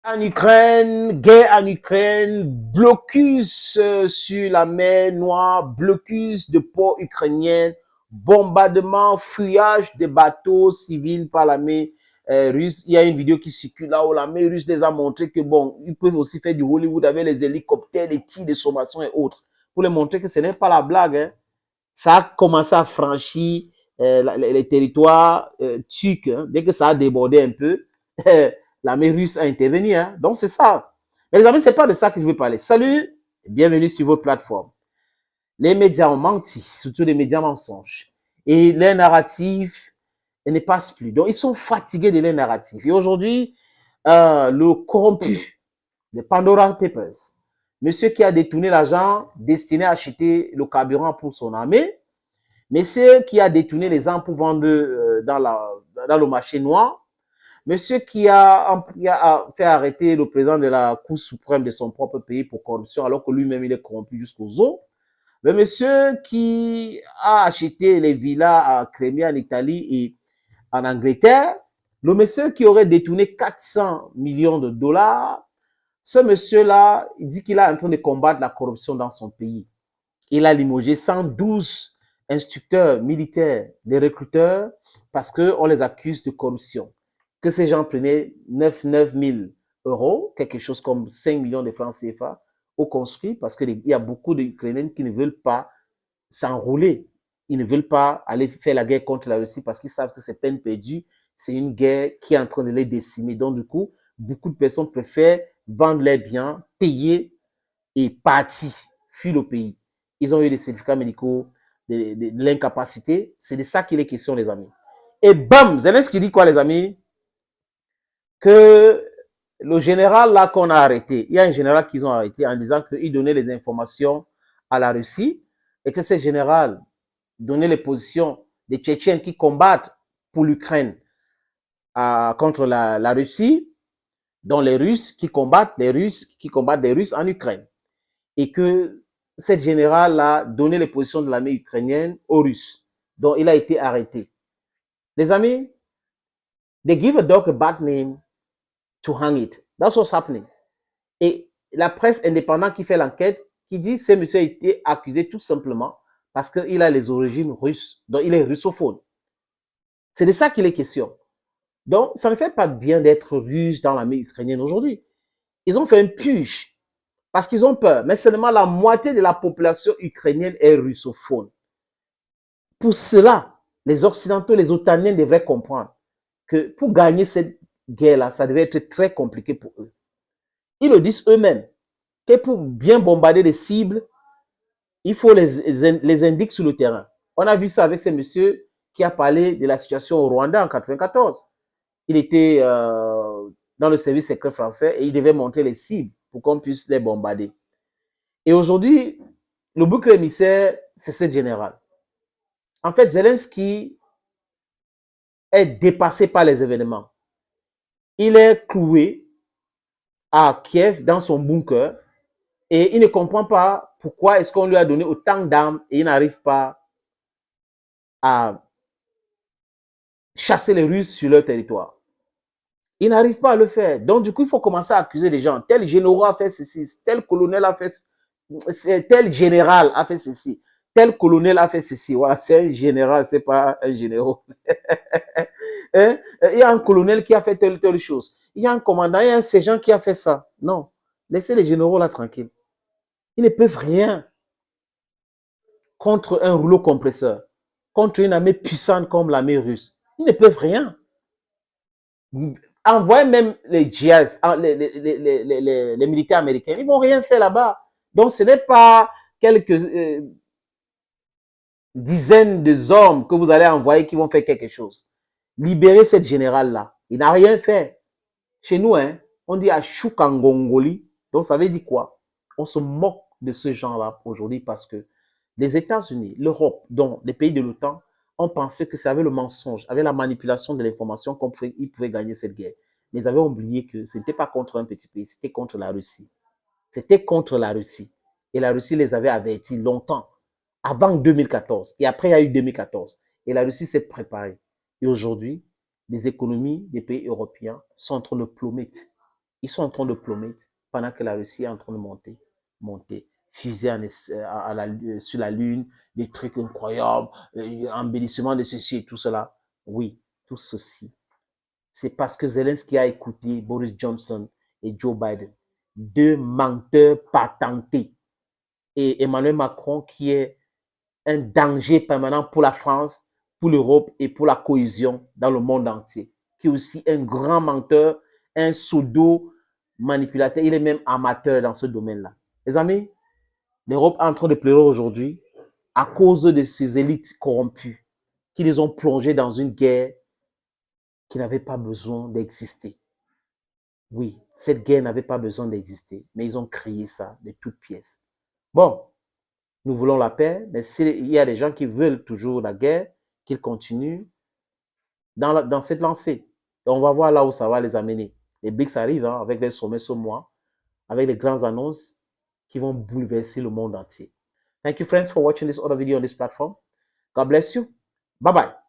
En Ukraine, guerre en Ukraine, blocus sur la mer Noire, blocus de ports ukrainiens, bombardement, fouillage des bateaux civils par l'armée russe. Il y a une vidéo qui circule là où l'armée russe les a montré que bon, ils peuvent aussi faire du Hollywood avec les hélicoptères, les tirs de sommation et autres, pour les montrer que ce n'est pas la blague. Hein. Ça a commencé à franchir les territoires turcs. Hein. Dès que ça a débordé un peu, l'armée russe a intervenu. Hein. Donc, c'est ça. Mais les amis, c'est pas de ça que je veux parler. Salut, bienvenue sur votre plateforme. Les médias ont menti, surtout les médias mensonges. Et les narratifs ne passent plus. Donc, ils sont fatigués de les narratifs. Et aujourd'hui, le corrompu de Pandora Papers, monsieur qui a détourné l'argent destiné à acheter le carburant pour son armée, monsieur qui a détourné les armes pour vendre dans le marché noir, monsieur qui a fait arrêter le président de la Cour suprême de son propre pays pour corruption, alors que lui-même il est corrompu jusqu'aux os, le monsieur qui a acheté les villas à Crémier en Italie et en Angleterre, le monsieur qui aurait détourné 400 millions de dollars, ce monsieur-là, il dit qu'il est en train de combattre la corruption dans son pays. Il a limogé 112 instructeurs militaires, des recruteurs, parce qu'on les accuse de corruption. Que ces gens prenaient 9 000 euros, quelque chose comme 5 millions de francs CFA, au construit, parce qu'il y a beaucoup d'Ukrainiens qui ne veulent pas s'enrôler. Ils ne veulent pas aller faire la guerre contre la Russie parce qu'ils savent que c'est peine perdue. C'est une guerre qui est en train de les décimer. Donc, du coup, beaucoup de personnes préfèrent vendre leurs biens, payer et partir, fuir le pays. Ils ont eu des certificats médicaux de l'incapacité. C'est de ça qu'il est question, les amis. Et bam, Zelensky dit quoi, les amis? Que le général là qu'on a arrêté, il y a un général qu'ils ont arrêté en disant qu'il donnait les informations à la Russie et que ce général donnait les positions des Tchétchènes qui combattent pour l'Ukraine contre la Russie, dont les Russes qui combattent les Russes en Ukraine. Et que cette générale a donné les positions de l'armée ukrainienne aux Russes. Donc, il a été arrêté. Les amis, they give a dog a bad name to hang it. That's what's happening. Et la presse indépendante qui fait l'enquête, qui dit que ce monsieur a été accusé tout simplement parce qu'il a les origines russes. Donc, il est russophone. C'est de ça qu'il est question. Donc, ça ne fait pas de bien d'être russe dans l'armée ukrainienne aujourd'hui. Ils ont fait un purge parce qu'ils ont peur. Mais seulement la moitié de la population ukrainienne est russophone. Pour cela, les Occidentaux, les Otaniens devraient comprendre que pour gagner cette guerre-là, ça devait être très compliqué pour eux. Ils le disent eux-mêmes, que pour bien bombarder des cibles, il faut les indiquer sur le terrain. On a vu ça avec ce monsieur qui a parlé de la situation au Rwanda en 1994. Il était dans le service secret français et il devait montrer les cibles pour qu'on puisse les bombarder. Et aujourd'hui, le bouc émissaire, c'est ce général. En fait, Zelensky est dépassé par les événements. Il est cloué à Kiev dans son bunker et il ne comprend pas pourquoi est-ce qu'on lui a donné autant d'armes et il n'arrive pas à chasser les Russes sur leur territoire. Il n'arrive pas à le faire. Donc, du coup, il faut commencer à accuser les gens. Tel général a fait ceci, tel colonel a fait tel général a fait ceci, tel colonel a fait ceci. Voilà, c'est un général, c'est pas un général. Hein? Il y a un colonel qui a fait telle chose. Il y a un commandant, il y a un sergent qui a fait ça. Non, laissez les généraux là tranquilles. Ils ne peuvent rien contre un rouleau compresseur, contre une armée puissante comme l'armée russe. Ils ne peuvent rien. Envoyez même les GIs, les militaires américains, ils ne vont rien faire là-bas. Donc, ce n'est pas quelques dizaines de hommes que vous allez envoyer qui vont faire quelque chose. Libérez cette générale-là. Il n'a rien fait. Chez nous, hein, on dit Ashukangongoli. Donc, ça veut dire quoi? On se moque de ce genre-là aujourd'hui parce que les États-Unis, l'Europe, donc les pays de l'OTAN, ont pensé que c'est avec le mensonge, avec la manipulation de l'information qu'ils pouvaient gagner cette guerre. Mais ils avaient oublié que ce n'était pas contre un petit pays, c'était contre la Russie. C'était contre la Russie. Et la Russie les avait avertis longtemps, avant 2014. Et après, il y a eu 2014. Et la Russie s'est préparée. Et aujourd'hui, les économies des pays européens sont en train de plomber. Ils sont en train de plomber pendant que la Russie est en train de monter. Fusée sur la Lune, des trucs incroyables, embellissement de ceci et tout cela. Oui, tout ceci. C'est parce que Zelensky a écouté Boris Johnson et Joe Biden. Deux menteurs patentés. Et Emmanuel Macron qui est un danger permanent pour la France, pour l'Europe et pour la cohésion dans le monde entier. Qui est aussi un grand menteur, un pseudo-manipulateur. Il est même amateur dans ce domaine-là. Les amis, l'Europe est en train de pleurer aujourd'hui à cause de ces élites corrompues qui les ont plongés dans une guerre qui n'avait pas besoin d'exister. Oui, cette guerre n'avait pas besoin d'exister, mais ils ont créé ça de toutes pièces. Bon, nous voulons la paix, mais s'il y a des gens qui veulent toujours la guerre, qu'ils continuent dans cette lancée. Et on va voir là où ça va les amener. Les BRICS arrivent avec des sommets ce mois, avec les grandes annonces qui vont bouleverser le monde entier. Thank you, friends, for watching this other video on this platform. God bless you. Bye-bye.